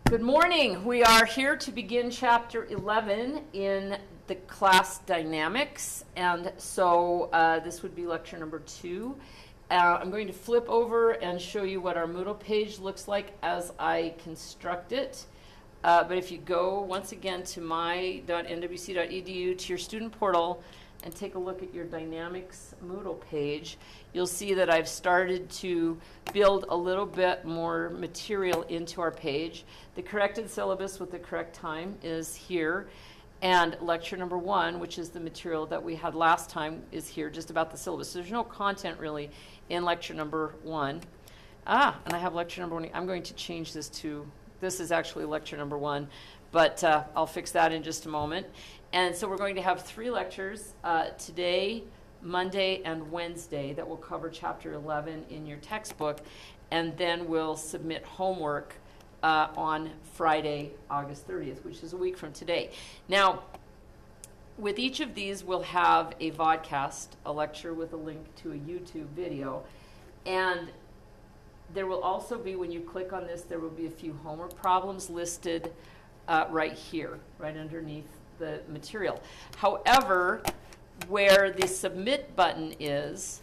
Good morning. We are here to begin chapter 11 in the class Dynamics, and so this would be lecture number 2. I'm going to flip over and show you what our Moodle page looks like as I construct it. But if you go once again to my.nwc.edu to your student portal and take a look at your Dynamics Moodle page, you'll see that I've started to build a little bit more material into our page. The corrected syllabus with the correct time is here, and lecture number 1, which is the material that we had last time, is here, just about the syllabus. So there's no content really in lecture number 1. And I have lecture number 1. I'm going to change this to, this is actually lecture number 1, but I'll fix that in just a moment. And so we're going to have 3 lectures today, Monday, and Wednesday that will cover chapter 11 in your textbook, and then we'll submit homework on Friday, August 30th, which is a week from today. Now, with each of these, we'll have a vodcast, a lecture with a link to a YouTube video, and there will also be, when you click on this, there will be a few homework problems listed right here, right underneath the material. However, where the submit button is,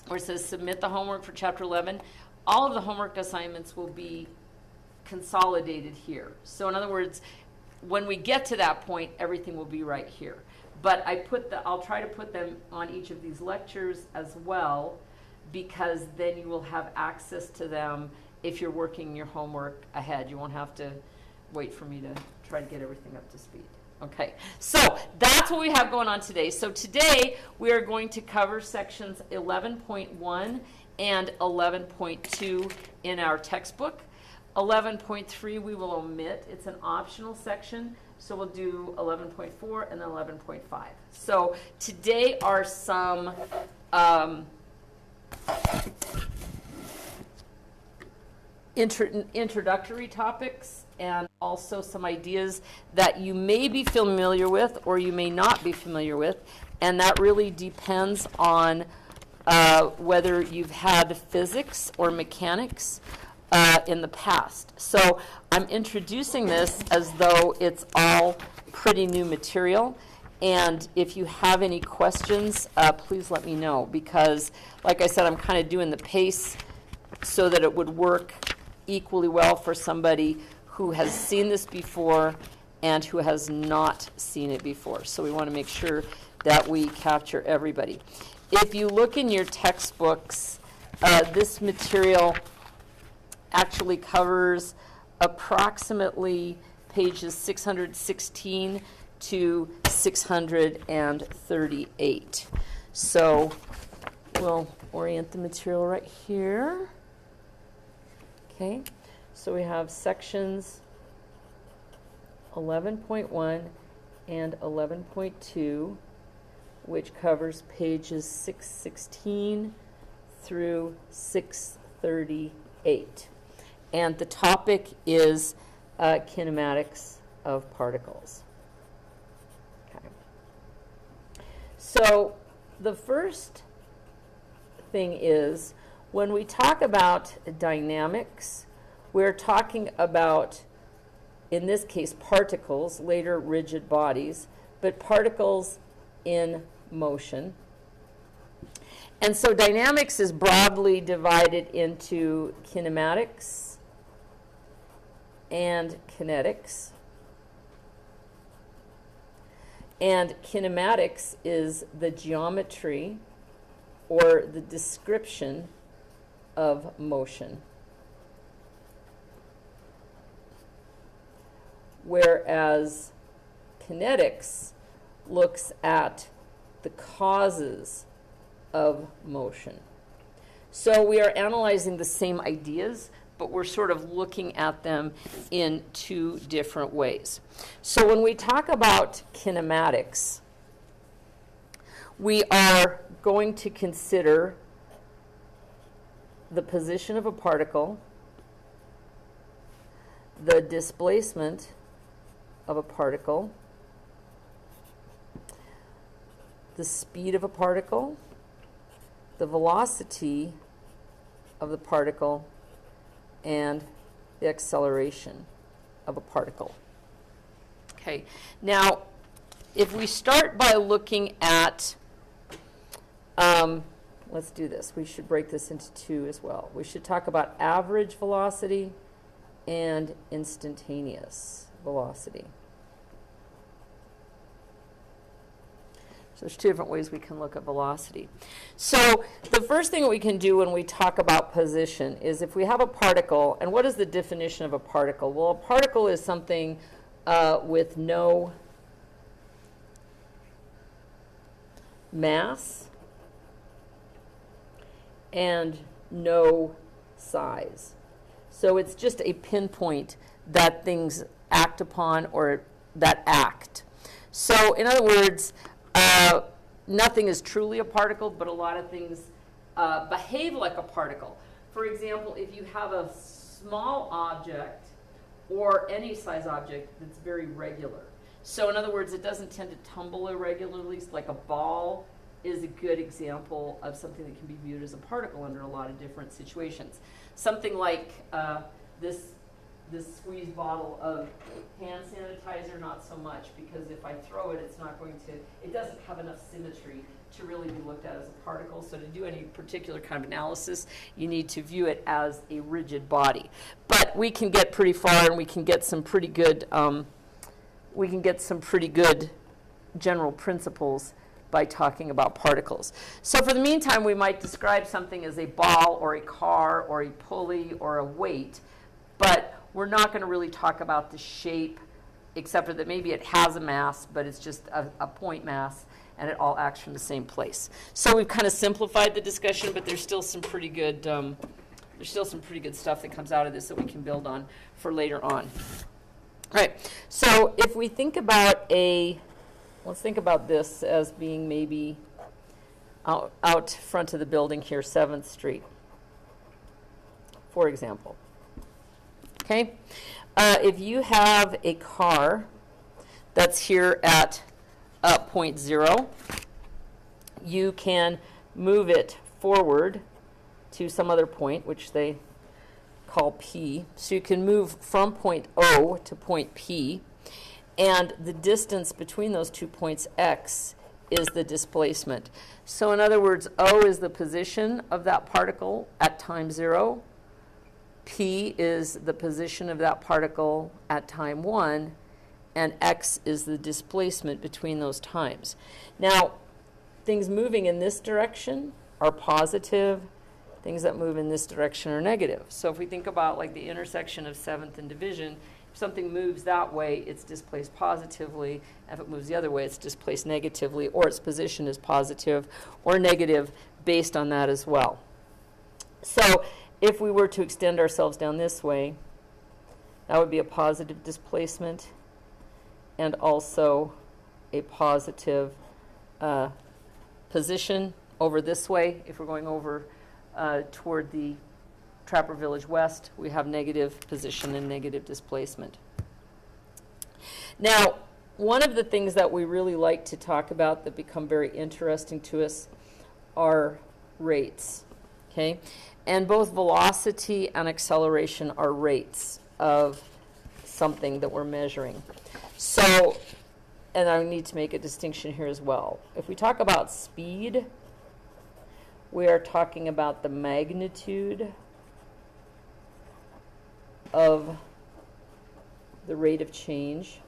where it says submit the homework for chapter 11, all of the homework assignments will be consolidated here. So in other words, when we get to that point, everything will be right here. But I'll try to put them on each of these lectures as well, because then you will have access to them if you're working your homework ahead. You won't have to wait for me to try to get everything up to speed. Okay, so that's what we have going on today. So today we are going to cover sections 11.1 and 11.2 in our textbook. 11.3 we will omit. It's an optional section, so we'll do 11.4 and 11.5. So today are some introductory topics, and also some ideas that you may be familiar with or you may not be familiar with, and that really depends on whether you've had physics or mechanics in the past. So I'm introducing this as though it's all pretty new material, and if you have any questions, please let me know, because like I said, I'm kind of doing the pace so that it would work equally well for somebody who has seen this before and who has not seen it before. So we want to make sure that we capture everybody. If you look in your textbooks, this material actually covers approximately pages 616 to 638. So we'll orient the material right here. Okay, so we have sections 11.1 and 11.2, which covers pages 616 through 638. And the topic is kinematics of particles. Okay. So the first thing is, when we talk about dynamics, we're talking about, in this case, particles, later rigid bodies, but particles in motion. And so dynamics is broadly divided into kinematics and kinetics. And kinematics is the geometry or the description of motion, whereas kinetics looks at the causes of motion. So we are analyzing the same ideas, but we're sort of looking at them in 2 different ways. So when we talk about kinematics, we are going to consider the position of a particle, the displacement of a particle, the speed of a particle, the velocity of the particle, and the acceleration of a particle. Okay, now if we start by looking at, let's do this. We should break this into two as well. We should talk about average velocity and instantaneous velocity. So there's two different ways we can look at velocity. So the first thing we can do when we talk about position is if we have a particle, and what is the definition of a particle? Well, a particle is something with no mass and no size. So it's just a pinpoint that things act upon or that act. So in other words, nothing is truly a particle, but a lot of things behave like a particle. For example, if you have a small object or any size object that's very regular. So in other words, it doesn't tend to tumble irregularly, like a ball is a good example of something that can be viewed as a particle under a lot of different situations. Something like this squeeze bottle of hand sanitizer, not so much, because if I throw it, it's not going to, it doesn't have enough symmetry to really be looked at as a particle. So to do any particular kind of analysis, you need to view it as a rigid body. But we can get pretty far, and we can get some pretty good, general principles by talking about particles. So for the meantime, we might describe something as a ball or a car or a pulley or a weight, but we're not going to really talk about the shape, except for that maybe it has a mass, but it's just a point mass, and it all acts from the same place. So we've kind of simplified the discussion, but there's still some pretty good stuff that comes out of this that we can build on for later on. All right. So if we think about let's think about this as being maybe out front of the building here, 7th Street, for example. Okay, if you have a car that's here at point 0, you can move it forward to some other point, which they call P. So you can move from point O to point P, and the distance between those 2 points, x, is the displacement. So in other words, O is the position of that particle at time 0. P is the position of that particle at time 1, and x is the displacement between those times. Now, things moving in this direction are positive. Things that move in this direction are negative. So if we think about like the intersection of 7th and division, if something moves that way, it's displaced positively. If it moves the other way, it's displaced negatively, or its position is positive or negative based on that as well. So if we were to extend ourselves down this way, that would be a positive displacement and also a positive position over this way. If we're going over toward the Trapper Village West, we have negative position and negative displacement. Now, one of the things that we really like to talk about that become very interesting to us are rates, okay? And both velocity and acceleration are rates of something that we're measuring. So, and I need to make a distinction here as well. If we talk about speed, we are talking about the magnitude of the rate of change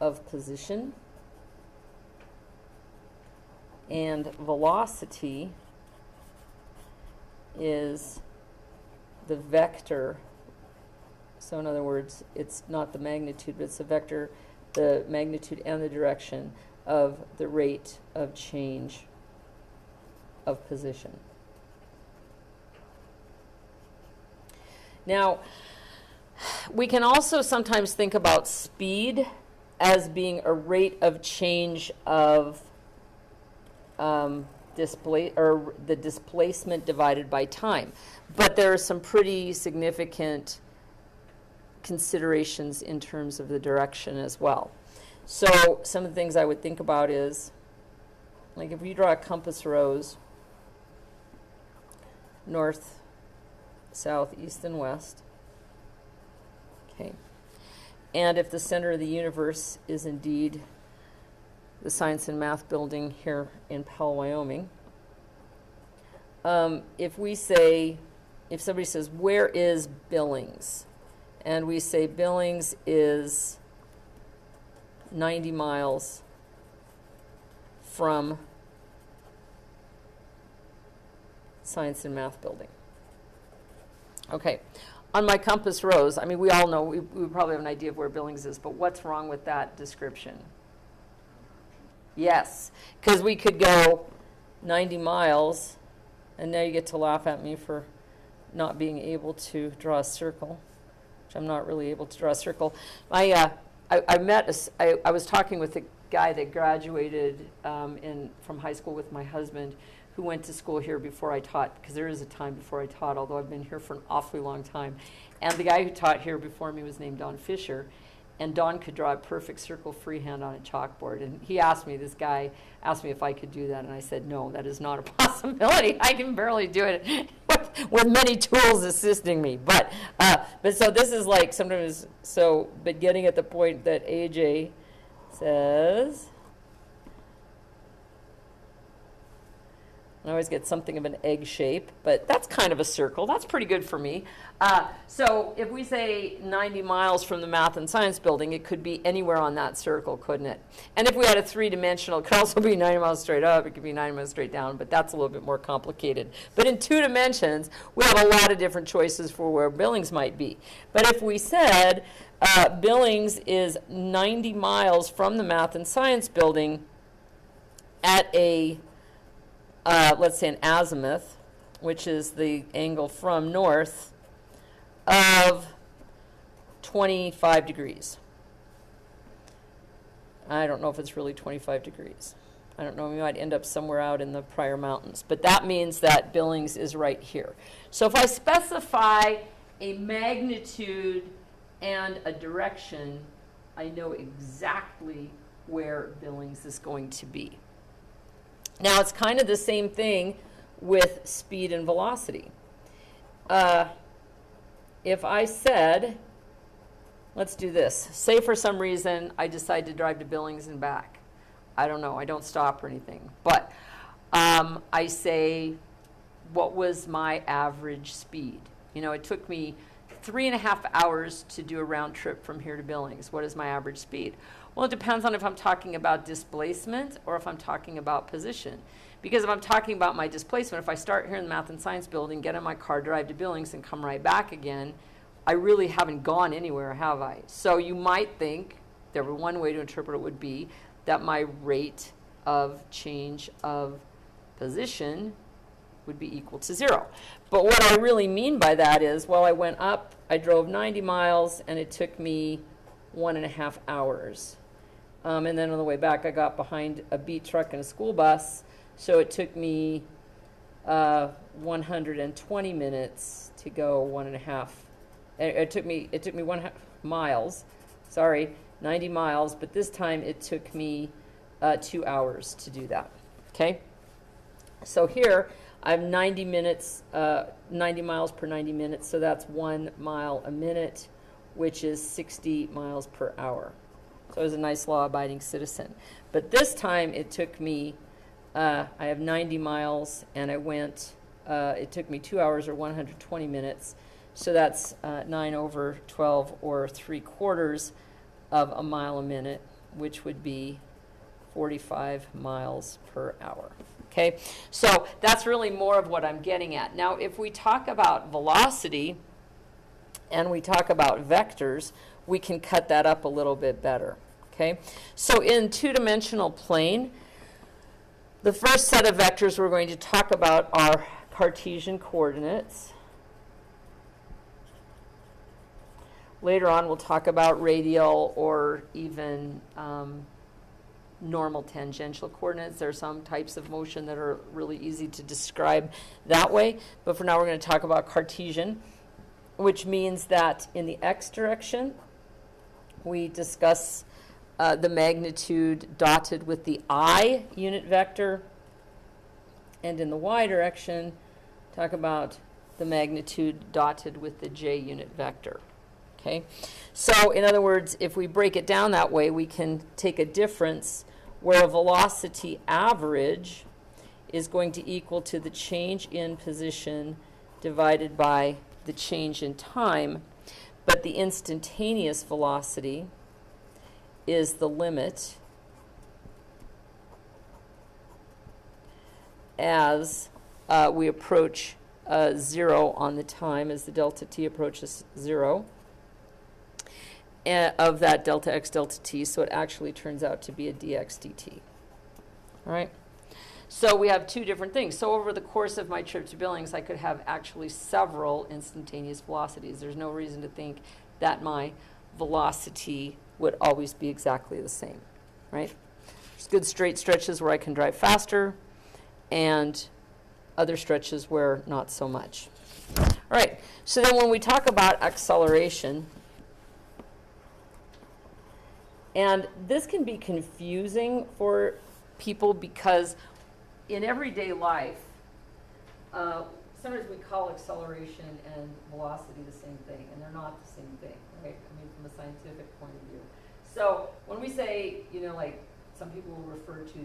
of position, and velocity is the vector. So in other words, it's not the magnitude, but it's the vector, the magnitude and the direction of the rate of change of position. Now, we can also sometimes think about speed as being a rate of change of the displacement divided by time. But there are some pretty significant considerations in terms of the direction as well. So some of the things I would think about is, like if you draw a compass rose, north, south, east, and west. Okay. And if the center of the universe is indeed the Science and Math building here in Powell, Wyoming, if somebody says, where is Billings? And we say Billings is 90 miles from Science and Math building. Okay. On my compass rose, I mean, we all know, we probably have an idea of where Billings is, but what's wrong with that description? Yes, because we could go 90 miles, and now you get to laugh at me for not being able to draw a circle, which I'm not really able to draw a circle. I was talking with a guy that graduated from high school with my husband, who went to school here before I taught, because there is a time before I taught, although I've been here for an awfully long time. And the guy who taught here before me was named Don Fisher, and Don could draw a perfect circle freehand on a chalkboard. And he asked me, this guy asked me if I could do that, and I said, no, that is not a possibility. I can barely do it with many tools assisting me. But so this is like sometimes, but getting at the point that AJ says, I always get something of an egg shape, but that's kind of a circle. That's pretty good for me. So if we say 90 miles from the Math and Science building, it could be anywhere on that circle, couldn't it? And if we had a three-dimensional, it could also be 90 miles straight up. It could be 90 miles straight down, but that's a little bit more complicated. But in 2 dimensions, we have a lot of different choices for where Billings might be. But if we said Billings is 90 miles from the Math and Science building at a let's say an azimuth, which is the angle from north, of 25 degrees. I don't know if it's really 25 degrees. I don't know, we might end up somewhere out in the Pryor Mountains. But that means that Billings is right here. So if I specify a magnitude and a direction, I know exactly where Billings is going to be. Now, it's kind of the same thing with speed and velocity. If I said, let's do this. Say for some reason I decide to drive to Billings and back. I don't know. I don't stop or anything. But I say, what was my average speed? You know, it took me 3.5 hours to do a round trip from here to Billings. What is my average speed? Well, it depends on if I'm talking about displacement or if I'm talking about position. Because if I'm talking about my displacement, if I start here in the Math and Science building, get in my car, drive to Billings, and come right back again, I really haven't gone anywhere, have I? So you might think, there were one way to interpret it would be that my rate of change of position would be equal to 0. But what I really mean by that is, well, I went up, I drove 90 miles, and it took me 1.5 hours. And then on the way back, I got behind a beat truck and a school bus, so it took me 120 minutes to go 1.5. It took me 1.5 miles, 90 miles, but this time it took me 2 hours to do that. Okay? So here, I have 90 minutes, 90 miles per 90 minutes, so that's 1 mile a minute, which is 60 miles per hour. So I was a nice law-abiding citizen. But this time it took me, I have 90 miles, and I went, it took me 2 hours or 120 minutes. So that's 9 over 12 or 3/4 of a mile a minute, which would be 45 miles per hour. Okay, so that's really more of what I'm getting at. Now, if we talk about velocity and we talk about vectors, we can cut that up a little bit better. Okay, so in two-dimensional plane, the first set of vectors we're going to talk about are Cartesian coordinates. Later on, we'll talk about radial or even normal tangential coordinates. There are some types of motion that are really easy to describe that way. But for now, we're going to talk about Cartesian, which means that in the x direction, we discuss the magnitude dotted with the I unit vector. And in the y direction, talk about the magnitude dotted with the j unit vector. Okay, so in other words, if we break it down that way, we can take a difference where a velocity average is going to equal to the change in position divided by the change in time, but the instantaneous velocity is the limit as we approach 0 on the time, as the delta t approaches 0 of that delta x delta t, so it actually turns out to be a dx dt. All right? So we have two different things. So over the course of my trip to Billings, I could have actually several instantaneous velocities. There's no reason to think that my velocity would always be exactly the same, right? There's good straight stretches where I can drive faster, and other stretches where not so much. All right, so then when we talk about acceleration, and this can be confusing for people because in everyday life, sometimes we call acceleration and velocity the same thing, and they're not the same thing, right? I mean, from a scientific point of view. So when we say, you know, like some people will refer to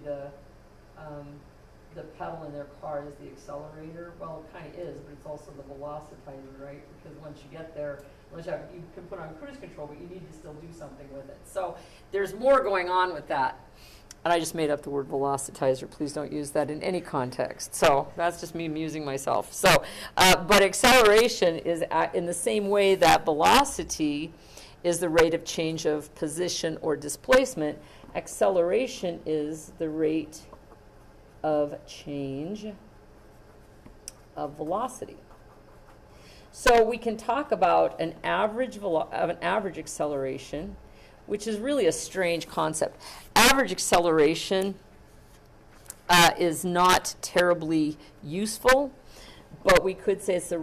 the pedal in their car as the accelerator. Well, it kind of is, but it's also the velocitizer, right? Because once you get there, you can put on cruise control, but you need to still do something with it. So there's more going on with that. And I just made up the word velocitizer. Please don't use that in any context. So that's just me amusing myself. So, but acceleration is in the same way that velocity is the rate of change of position or displacement. Acceleration is the rate of change of velocity. So we can talk about an average acceleration, which is really a strange concept. Average acceleration is not terribly useful, but we could say it's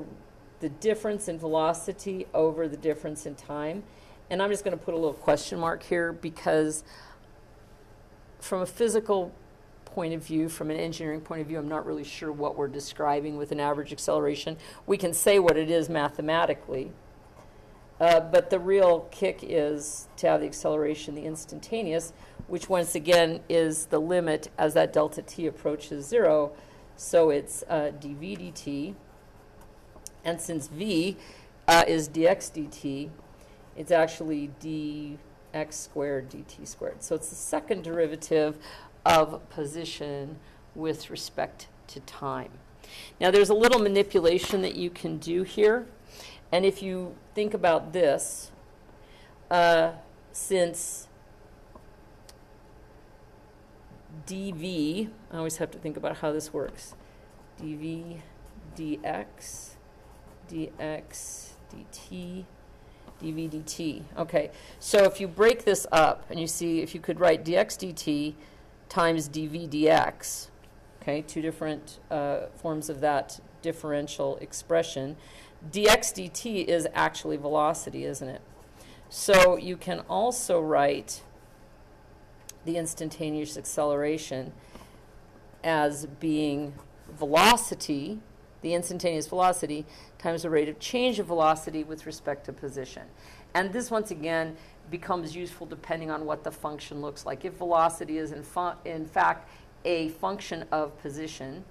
the difference in velocity over the difference in time. And I'm just going to put a little question mark here because from a physical point of view, from an engineering point of view, I'm not really sure what we're describing with an average acceleration. We can say what it is mathematically, but the real kick is to have the acceleration, the instantaneous, which once again is the limit as that delta t approaches 0. So it's dv dt, and since v is dx dt, it's actually dx squared dt squared. So it's the second derivative of position with respect to time. Now there's a little manipulation that you can do here, and if you think about this, since dv, I always have to think about how this works, dv dx dx dt dv dt. Okay, so if you break this up and you see if you could write dx dt times dv dx, okay, two different forms of that differential expression. Dx dt is actually velocity, isn't it? So you can also write the instantaneous acceleration as being velocity, the instantaneous velocity, times the rate of change of velocity with respect to position. And this, once again, becomes useful depending on what the function looks like. If velocity is in fact a function of position,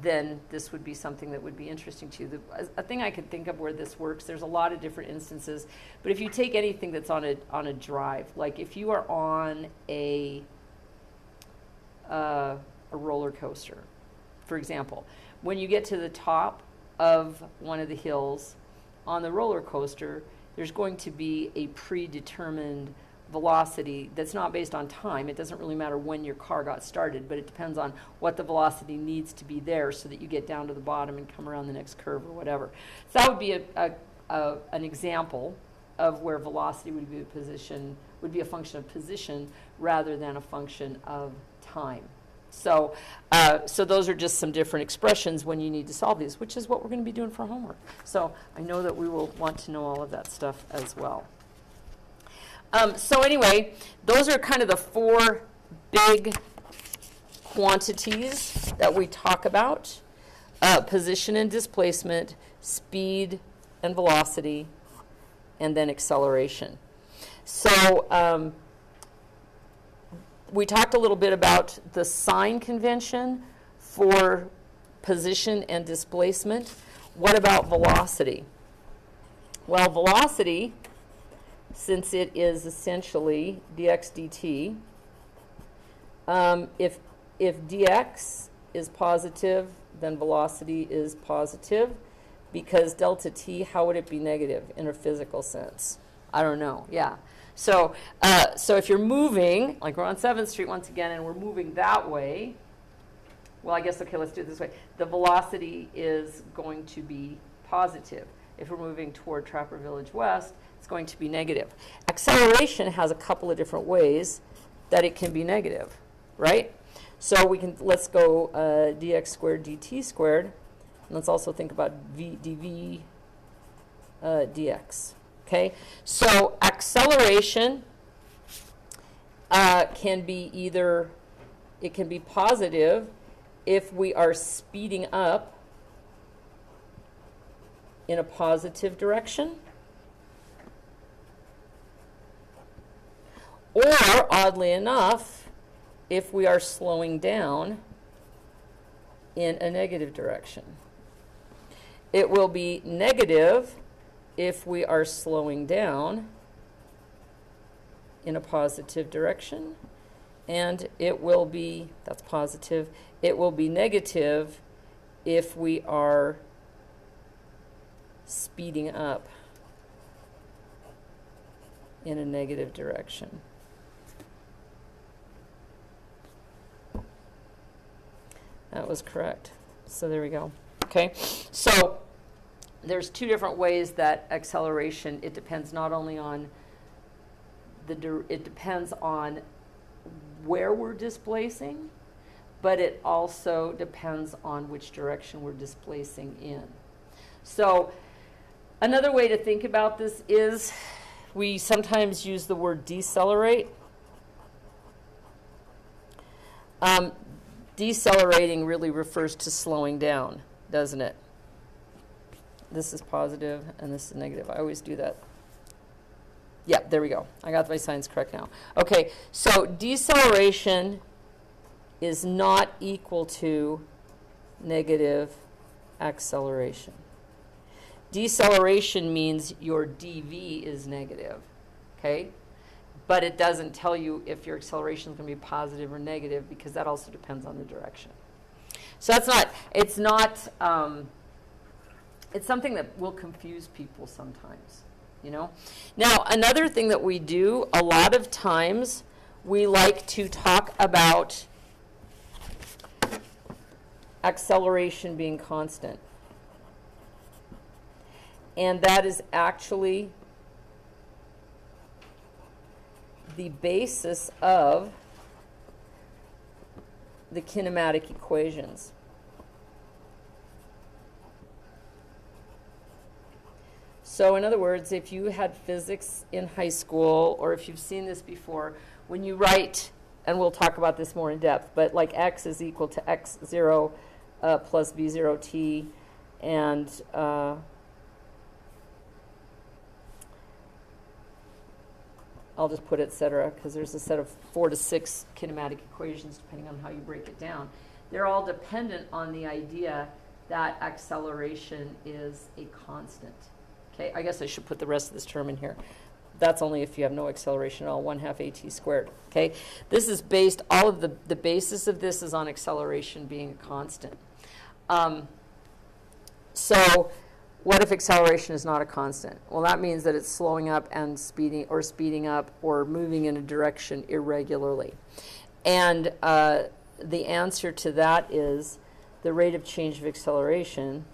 then this would be something that would be interesting to you. A thing I could think of where this works, there's a lot of different instances, but if you take anything that's on a drive, like if you are on a roller coaster, for example, when you get to the top of one of the hills on the roller coaster, there's going to be a predetermined velocity that's not based on time. It doesn't really matter when your car got started, but it depends on what the velocity needs to be there so that you get down to the bottom and come around the next curve or whatever. So that would be an example of where velocity would be a function of position rather than a function of time. So, so those are just some different expressions when you need to solve these, which is what we're going to be doing for homework. So I know that we will want to know all of that stuff as well. So anyway, those are kind of the four big quantities that we talk about position and displacement, speed and velocity, and then acceleration. So we talked a little bit about the sign convention for position and displacement. What about velocity? Well, velocity, since it is essentially dx dt, if dx is positive, then velocity is positive, because delta t, how would it be negative in a physical sense? I don't know. Yeah. So if you're moving, like we're on 7th Street once again, and we're moving that way, well, I guess, okay, let's do it this way. The velocity is going to be positive. If we're moving toward Trapper Village West, it's going to be negative. Acceleration has a couple of different ways that it can be negative, right? So let's go dx squared dt squared. And let's also think about dv dx. Okay, so acceleration can be either, it can be positive if we are speeding up in a positive direction, or oddly enough, if we are slowing down in a negative direction. It will be negative if we are slowing down in a positive direction, and it will be, that's positive, it will be negative if we are speeding up in a negative direction. That was correct. So there we go. Okay, so there's two different ways that acceleration, it depends not only on it depends on where we're displacing, but it also depends on which direction we're displacing in. So another way to think about this is we sometimes use the word decelerate. Decelerating really refers to slowing down, doesn't it? This is positive and this is negative. I always do that. Yeah, there we go. I got my signs correct now. Okay, so deceleration is not equal to negative acceleration. Deceleration means your dv is negative, okay? But it doesn't tell you if your acceleration is going to be positive or negative, because that also depends on the direction. So that's not, it's something that will confuse people sometimes, you know? Now, another thing that we do, a lot of times, we like to talk about acceleration being constant. And that is actually the basis of the kinematic equations. So in other words, if you had physics in high school, or if you've seen this before, when you write, and we'll talk about this more in depth, but like x is equal to x0 plus v0t, and I'll just put et cetera, because there's a set of 4 to 6 kinematic equations depending on how you break it down. They're all dependent on the idea that acceleration is a constant. Okay, I guess I should put the rest of this term in here. That's only if you have no acceleration at all, 1/2 at squared. Okay, this is based, all of the basis of this is on acceleration being a constant. So what if acceleration is not a constant? Well, that means that it's slowing up and speeding up or moving in a direction irregularly. And the answer to that is the rate of change of acceleration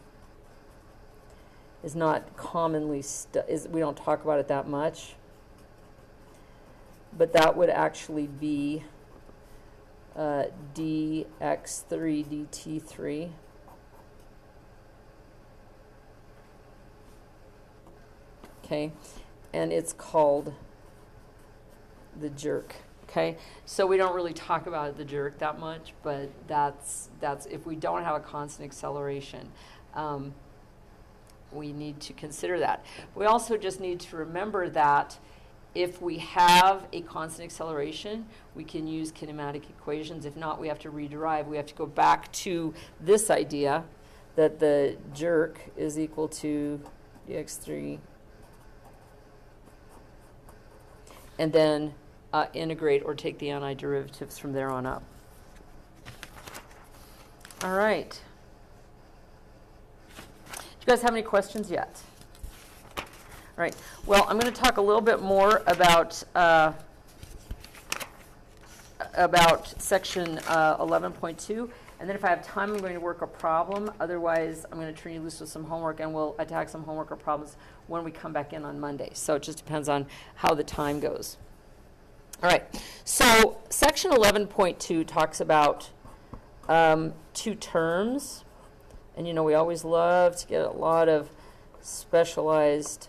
is not commonly, we don't talk about it that much, but that would actually be dx3 dt3. Okay, and it's called the jerk. Okay, so we don't really talk about the jerk that much, but that's if we don't have a constant acceleration, we need to consider that. We also just need to remember that if we have a constant acceleration, we can use kinematic equations. If not, we have to rederive. We have to go back to this idea that the jerk is equal to dx3, and then integrate or take the antiderivatives from there on up. All right. Do you guys have any questions yet? All right. Well, I'm going to talk a little bit more about section 11.2. And then if I have time, I'm going to work a problem. Otherwise, I'm going to turn you loose with some homework, and we'll attack some homework or problems when we come back in on Monday. So it just depends on how the time goes. All right. So section 11.2 talks about two terms. And, you know, we always love to get a lot of specialized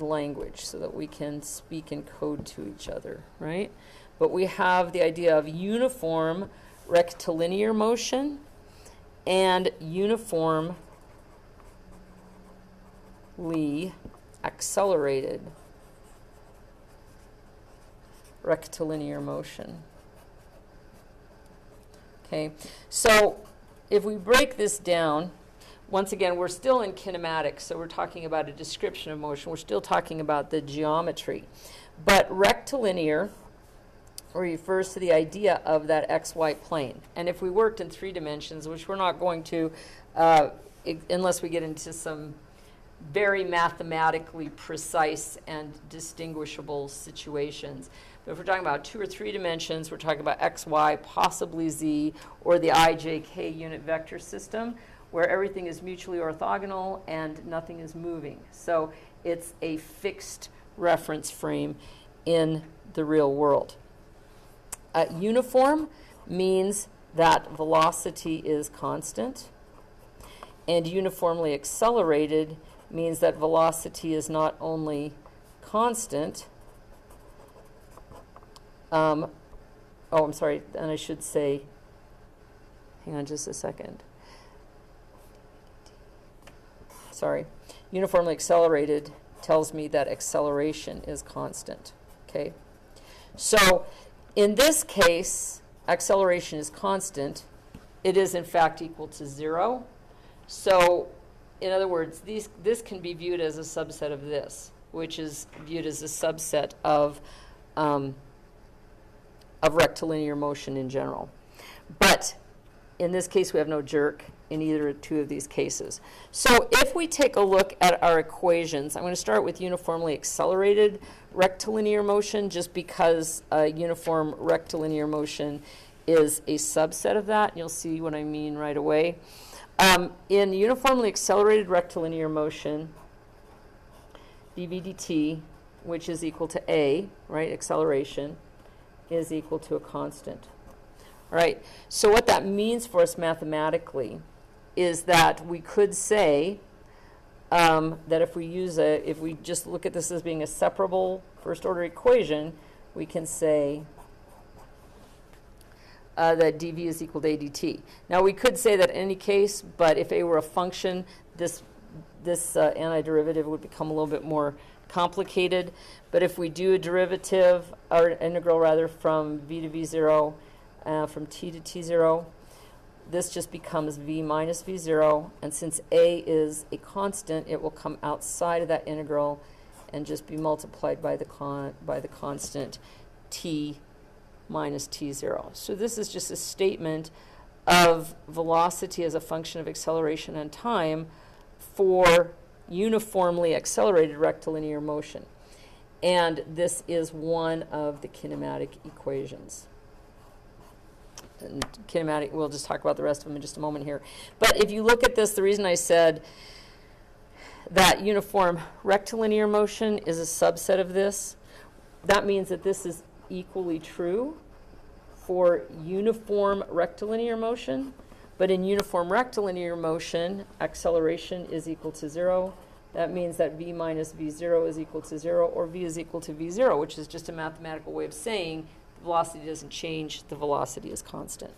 language so that we can speak and code to each other, right? But we have the idea of uniform rectilinear motion and uniformly accelerated rectilinear motion. Okay, so if we break this down, once again, we're still in kinematics, so we're talking about a description of motion. We're still talking about the geometry. But rectilinear refers to the idea of that xy plane. And if we worked in 3 dimensions, which we're not going to unless we get into some very mathematically precise and distinguishable situations. But if we're talking about 2 or 3 dimensions, we're talking about x, y, possibly z, or the I, j, k unit vector system, where everything is mutually orthogonal and nothing is moving. So it's a fixed reference frame in the real world. Uniform means that velocity is constant, and uniformly accelerated means that velocity is not only constant, I'm sorry, and I should say, hang on just a second. Sorry. Uniformly accelerated tells me that acceleration is constant, okay? So in this case, acceleration is constant. It is, in fact, equal to 0. So in other words, this can be viewed as a subset of this, which is viewed as a subset of rectilinear motion in general. But in this case, we have no jerk in either 2 of these cases. So if we take a look at our equations, I'm going to start with uniformly accelerated rectilinear motion, just because uniform rectilinear motion is a subset of that. You'll see what I mean right away. In uniformly accelerated rectilinear motion, dv dt, which is equal to a, right, acceleration, is equal to a constant. All right, so what that means for us mathematically is that we could say that if we just look at this as being a separable first order equation, we can say that dv is equal to a dt. Now we could say that in any case, but if a were a function, this antiderivative would become a little bit more complicated. But if we do a derivative, or integral rather, from v to v0, from t to t0, this just becomes v minus v0, and since a is a constant, it will come outside of that integral and just be multiplied by the constant t minus t0. So this is just a statement of velocity as a function of acceleration and time for uniformly accelerated rectilinear motion. And this is one of the kinematic equations. And kinematic, we'll just talk about the rest of them in just a moment here. But if you look at this, the reason I said that uniform rectilinear motion is a subset of this, that means that this is equally true for uniform rectilinear motion. But in uniform rectilinear motion, acceleration is equal to 0, that means that v minus v0 is equal to 0, or v is equal to v0, which is just a mathematical way of saying the velocity doesn't change, the velocity is constant.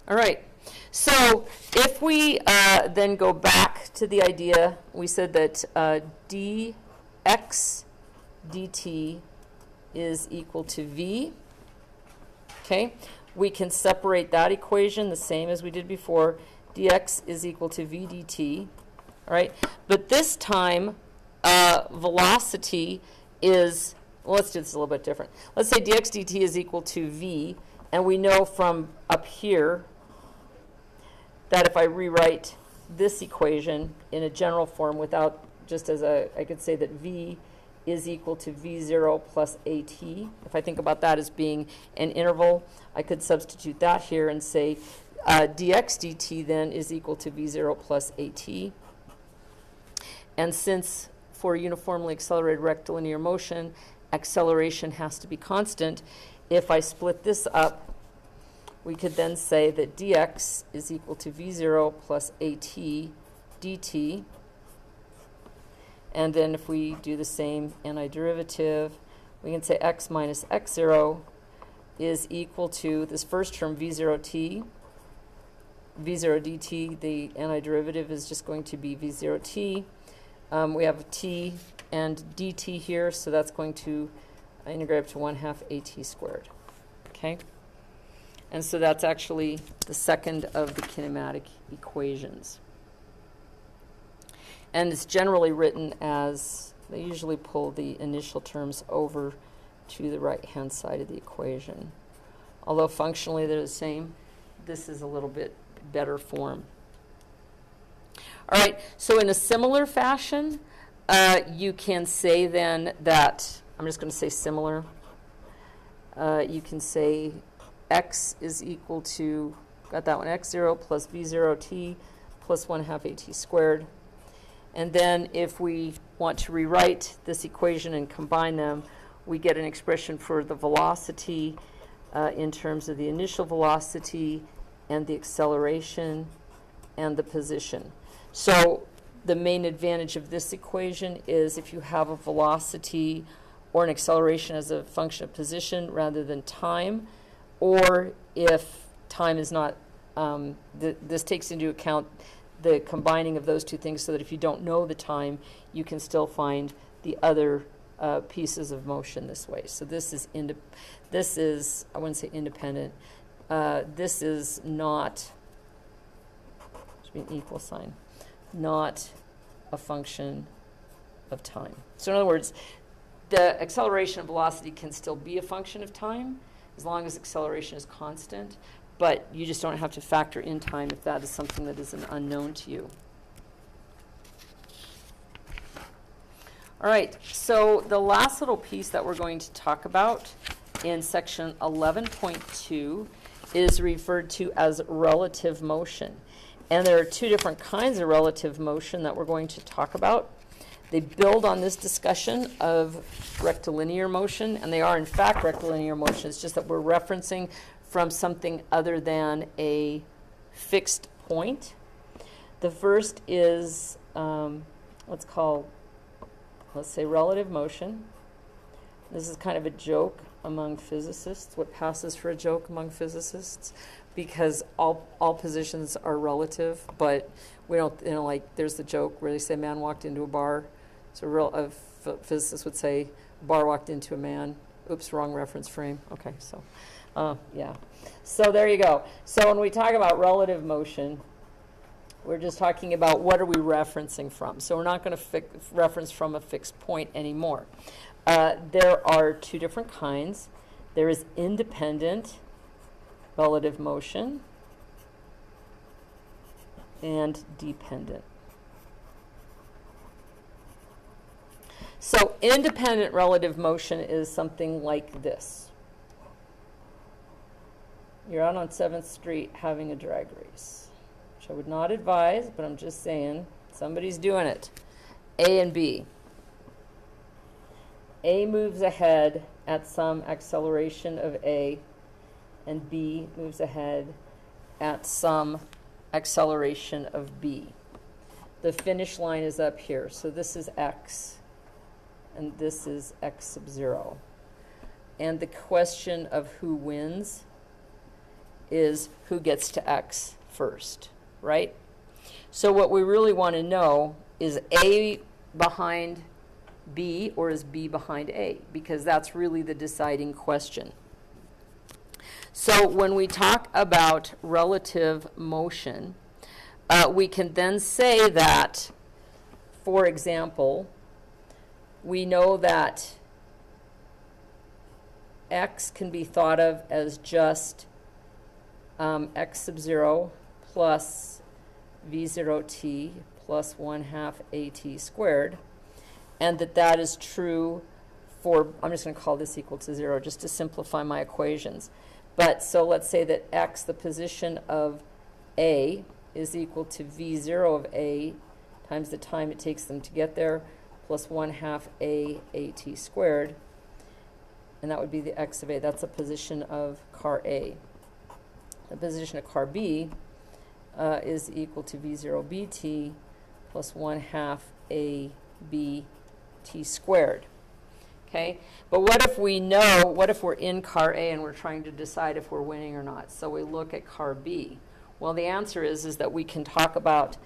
All right, so if we then go back to the idea, we said that dx dt is equal to v. Okay, we can separate that equation the same as we did before. Dx is equal to v dt. All right, but this time velocity is, well, let's do this a little bit different. Let's say dx dt is equal to v, and we know from up here that if I rewrite this equation in a general form without, just as I could say that v is equal to v0 plus at. If I think about that as being an interval, I could substitute that here and say dx dt then is equal to v0 plus at. And since for uniformly accelerated rectilinear motion, acceleration has to be constant, if I split this up, we could then say that dx is equal to v0 plus at dt. And then if we do the same antiderivative, we can say x minus x0 is equal to this first term, v0 dt. The antiderivative is just going to be v0t. We have t and dt here, so that's going to integrate up to 1/2 at squared. Okay? And so that's actually the second of the kinematic equations. And it's generally written as, they usually pull the initial terms over to the right-hand side of the equation. Although functionally they're the same, this is a little bit better form. All right, so in a similar fashion, you can say then that, I'm just going to say similar, you can say x is equal to, got that one, x0 plus v0t plus 1/2 at squared. And then if we want to rewrite this equation and combine them, we get an expression for the velocity in terms of the initial velocity and the acceleration and the position. So the main advantage of this equation is if you have a velocity or an acceleration as a function of position rather than time, or if time is not, this takes into account the combining of those two things so that if you don't know the time, you can still find the other pieces of motion this way. So this is, I wouldn't say independent, this is not, should be an equal sign, not a function of time. So in other words, the acceleration and velocity can still be a function of time as long as acceleration is constant, but you just don't have to factor in time if that is something that is an unknown to you. All right, so the last little piece that we're going to talk about in section 11.2 is referred to as relative motion. And there are two different kinds of relative motion that we're going to talk about. They build on this discussion of rectilinear motion, and they are in fact rectilinear motion. It's just that we're referencing from something other than a fixed point. The first is let's say relative motion. This is kind of a joke among physicists, what passes for a joke among physicists, because all positions are relative, but we don't, like there's the joke where they say man walked into a bar. So a physicist would say bar walked into a man. Oops, wrong reference frame. Okay, so yeah. So there you go. So when we talk about relative motion, we're just talking about what are we referencing from. So we're not going to reference from a fixed point anymore. There are two different kinds. There is independent relative motion and dependent. So independent relative motion is something like this. You're out on 7th Street having a drag race, which I would not advise, but I'm just saying somebody's doing it. A and B. A moves ahead at some acceleration of A, and B moves ahead at some acceleration of b. The finish line is up here. So this is x, and this is x sub 0. And the question of who wins is who gets to x first, right? So what we really want to know is A behind B or is B behind A, because that's really the deciding question. So when we talk about relative motion, we can then say that, for example, we know that x can be thought of as just x sub 0 plus v0t plus 1/2 at squared, and that is true for, I'm just going to call this equal to 0 just to simplify my equations. But so let's say that x, the position of A, is equal to v0 of A times the time it takes them to get there plus 1/2 at squared, and that would be the x of A. That's the position of car A. The position of car B is equal to v0 bt plus 1/2 bt squared. Okay, but what if we know, what if we're in car A and we're trying to decide if we're winning or not? So we look at car B. Well, the answer is that we can talk about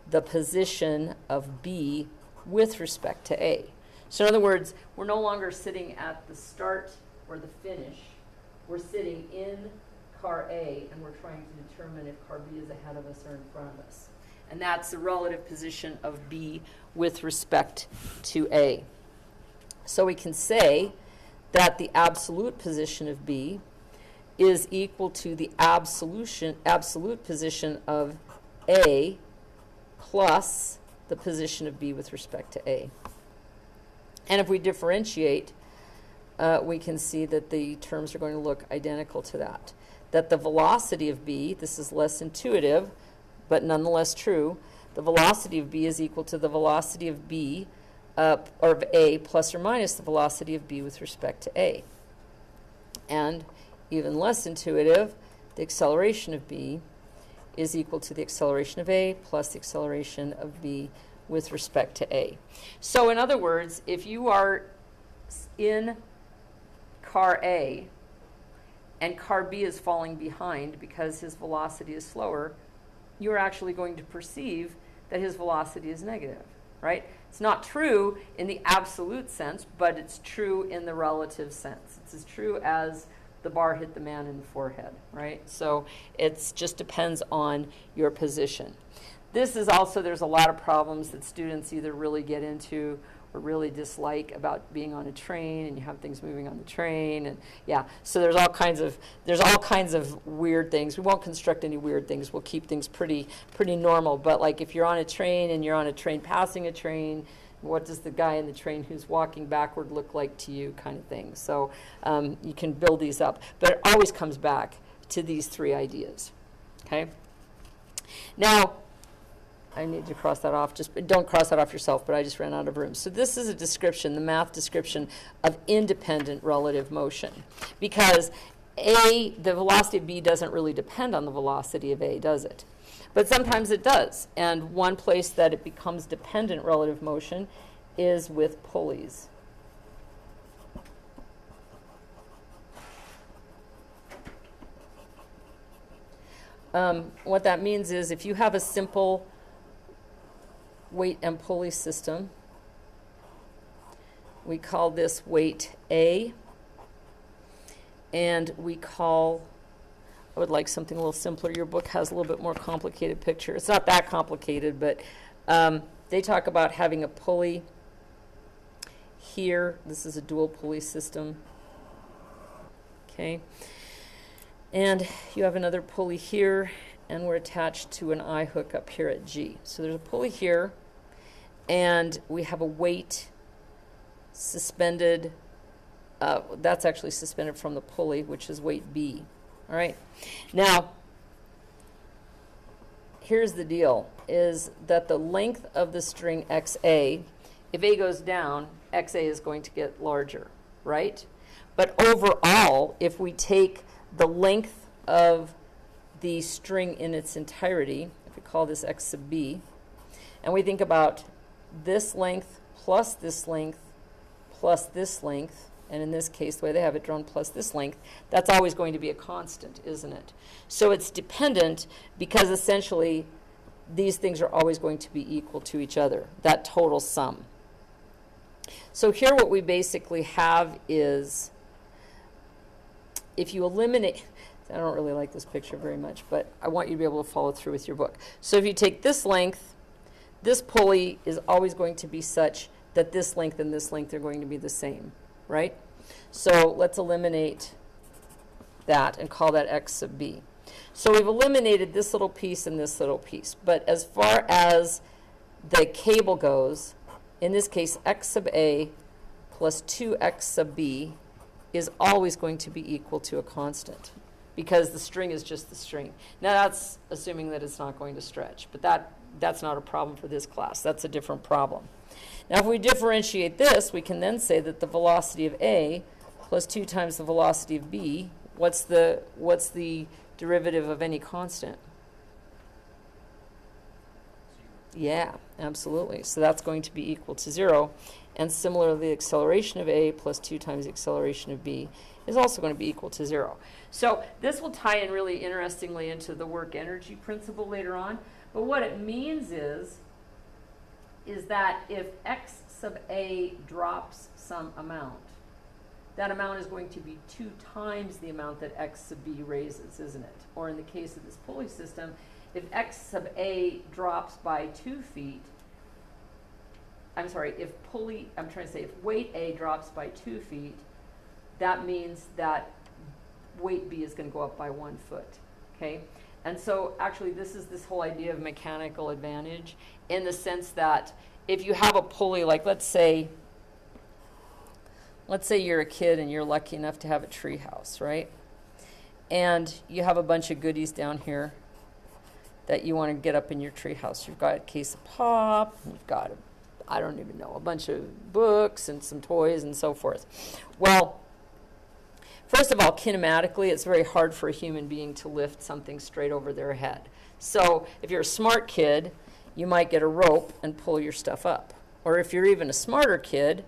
the position of B with respect to A. So in other words, we're no longer sitting at the start or the finish. We're sitting in car A, and we're trying to determine if car B is ahead of us or in front of us. And that's the relative position of B with respect to A. So we can say that the absolute position of B is equal to the absolute position of A plus the position of B with respect to A. And if we differentiate, we can see that the terms are going to look identical to that. That the velocity of B, this is less intuitive, but nonetheless true, the velocity of B is equal to the velocity of B, or of A, plus or minus the velocity of B with respect to A. And even less intuitive, the acceleration of B is equal to the acceleration of A plus the acceleration of B with respect to A. So in other words, if you are in car A and car B is falling behind because his velocity is slower, you're actually going to perceive that his velocity is negative, right? It's not true in the absolute sense, but it's true in the relative sense. It's as true as the bar hit the man in the forehead, right? So it just depends on your position. This is also, there's a lot of problems that students either really get into or really dislike about being on a train, and you have things moving on the train, and yeah, so there's all kinds of weird things. We won't construct any weird things. We'll keep things pretty normal. But like if you're on a train and you're on a train passing a train, what does the guy in the train who's walking backward look like to you, kind of thing. So you can build these up, but it always comes back to these three ideas. Okay. Now, I need to cross that off. Just don't cross that off yourself, but I just ran out of room. So this is a description, the math description of independent relative motion, because A, the velocity of B doesn't really depend on the velocity of A, does it? But sometimes it does. And one place that it becomes dependent relative motion is with pulleys. What that means is if you have a simple weight and pulley system, we call this weight A, and we call, I would like something a little simpler. Your book has a little bit more complicated picture. It's not that complicated, but they talk about having a pulley here. This is a dual pulley system. Okay. And you have another pulley here, and we're attached to an I hook up here at G. So there's a pulley here, and we have a weight suspended. That's actually suspended from the pulley, which is weight B. All right. Now, here's the deal, is that the length of the string XA, if A goes down, XA is going to get larger, right? But overall, if we take the length of the string in its entirety, if we call this x sub b, and we think about this length plus this length plus this length, and in this case, the way they have it drawn, plus this length, that's always going to be a constant, isn't it? So it's dependent because essentially these things are always going to be equal to each other, that total sum. So here what we basically have is, if you eliminate, I don't really like this picture very much, but I want you to be able to follow through with your book. So if you take this length, this pulley is always going to be such that this length and this length are going to be the same, right? So let's eliminate that and call that x sub b. So we've eliminated this little piece and this little piece. But as far as the cable goes, in this case, x sub a plus 2x sub b is always going to be equal to a constant because the string is just the string. Now that's assuming that it's not going to stretch, but that's not a problem for this class. That's a different problem. Now if we differentiate this, we can then say that the velocity of a plus 2 times the velocity of b, what's the derivative of any constant? Yeah, absolutely. So that's going to be equal to 0. And similarly, the acceleration of a plus 2 times the acceleration of b is also going to be equal to 0. So this will tie in really interestingly into the work energy principle later on. But what it means is that if x sub a drops some amount, that amount is going to be 2 times the amount that x sub b raises, isn't it? Or in the case of this pulley system, if x sub a drops by 2 feet, if weight a drops by 2 feet, that means that weight b is going to go up by 1 foot, okay? And so actually this is this whole idea of mechanical advantage in the sense that if you have a pulley, like let's say you're a kid and you're lucky enough to have a tree house, right? And you have a bunch of goodies down here that you want to get up in your tree house. You've got a case of pop, you've got, I don't even know, a bunch of books and some toys and so forth. Well, first of all, kinematically, it's very hard for a human being to lift something straight over their head. So if you're a smart kid, you might get a rope and pull your stuff up. Or if you're even a smarter kid,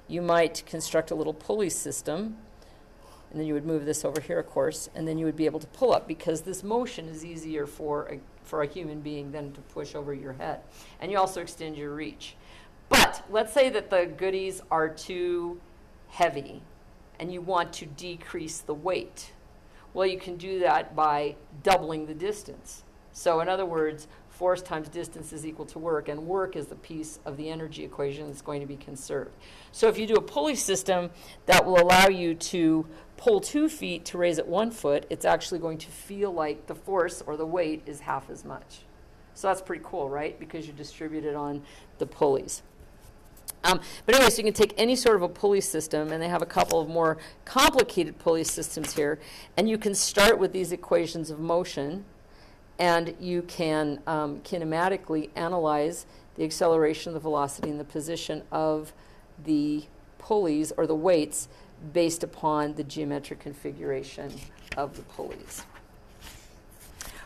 you might construct a little pulley system, and then you would move this over here, of course, and then you would be able to pull up because this motion is easier for a human being than to push over your head. And you also extend your reach. But let's say that the goodies are too heavy and you want to decrease the weight. Well, you can do that by doubling the distance. So in other words, force times distance is equal to work, and work is the piece of the energy equation that's going to be conserved. So if you do a pulley system that will allow you to pull 2 feet to raise it 1 foot, it's actually going to feel like the force or the weight is half as much. So that's pretty cool, right? Because you distribute it on the pulleys. But anyway, so you can take any sort of a pulley system, and they have a couple of more complicated pulley systems here, and you can start with these equations of motion, and you can kinematically analyze the acceleration, the velocity, and the position of the pulleys or the weights based upon the geometric configuration of the pulleys.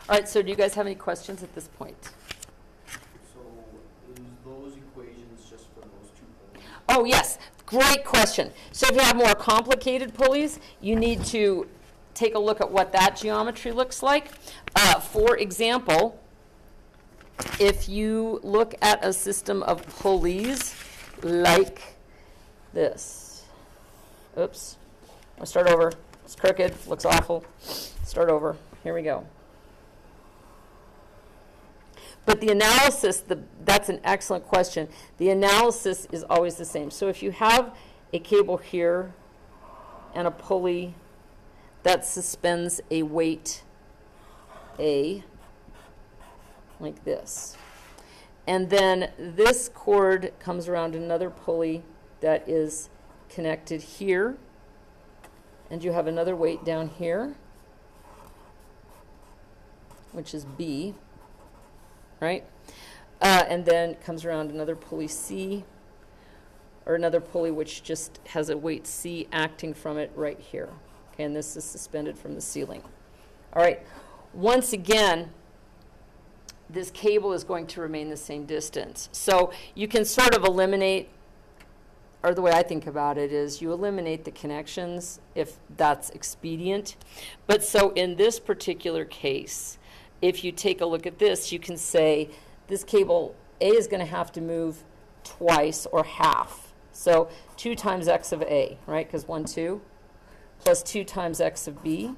All right, so do you guys have any questions at this point? So is those equations just for those 2 pulleys? Oh, yes. Great question. So if you have more complicated pulleys, you need to take a look at what that geometry looks like. For example, if you look at a system of pulleys like this. Oops. I'll start over. It's crooked. Looks awful. Start over. Here we go. But the analysis, that's an excellent question. The analysis is always the same. So if you have a cable here and a pulley that suspends a weight A, like this. And then this cord comes around another pulley that is connected here. And you have another weight down here, which is B, right? And then comes around another pulley C, or another pulley which just has a weight C acting from it right here. Okay, and this is suspended from the ceiling. All right, once again, this cable is going to remain the same distance. So you can sort of eliminate, or the way I think about it is you eliminate the connections if that's expedient. But so in this particular case, if you take a look at this, you can say this cable A is going to have to move twice or half. So 2 times x of A, right? Because 1, 2, plus 2 times x of B,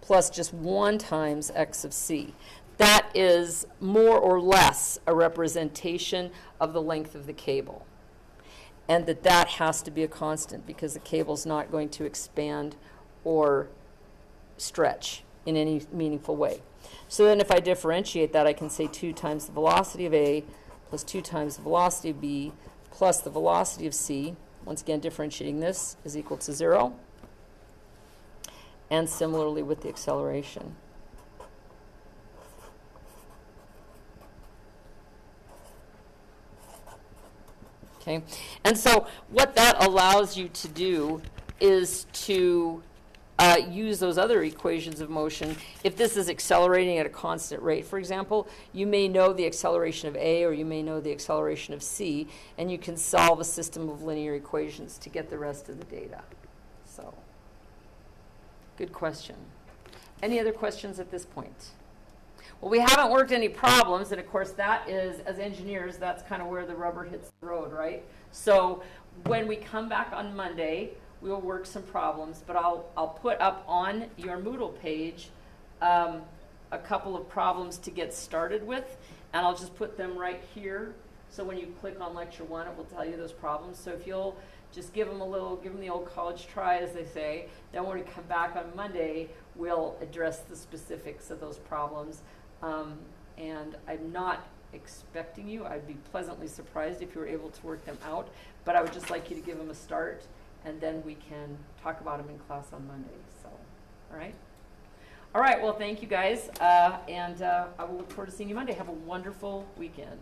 plus just 1 times x of C. That is more or less a representation of the length of the cable. And that has to be a constant because the cable's not going to expand or stretch in any meaningful way. So then if I differentiate that, I can say 2 times the velocity of A plus 2 times the velocity of B plus the velocity of C. Once again, differentiating this is equal to 0. And similarly with the acceleration. Okay, and so what that allows you to do is to use those other equations of motion. If this is accelerating at a constant rate, for example, you may know the acceleration of A or you may know the acceleration of C, and you can solve a system of linear equations to get the rest of the data. So, good question. Any other questions at this point? Well, we haven't worked any problems, and of course that is, as engineers, that's kind of where the rubber hits the road, right? So when we come back on Monday, we'll work some problems, but I'll put up on your Moodle page a couple of problems to get started with, and I'll just put them right here. So when you click on lecture 1, it will tell you those problems. So if you'll just give them the old college try, as they say, then when we come back on Monday, we'll address the specifics of those problems. And I'm not expecting you. I'd be pleasantly surprised if you were able to work them out, but I would just like you to give them a start, and then we can talk about them in class on Monday. So, all right? All right, well, thank you guys, and I will look forward to seeing you Monday. Have a wonderful weekend.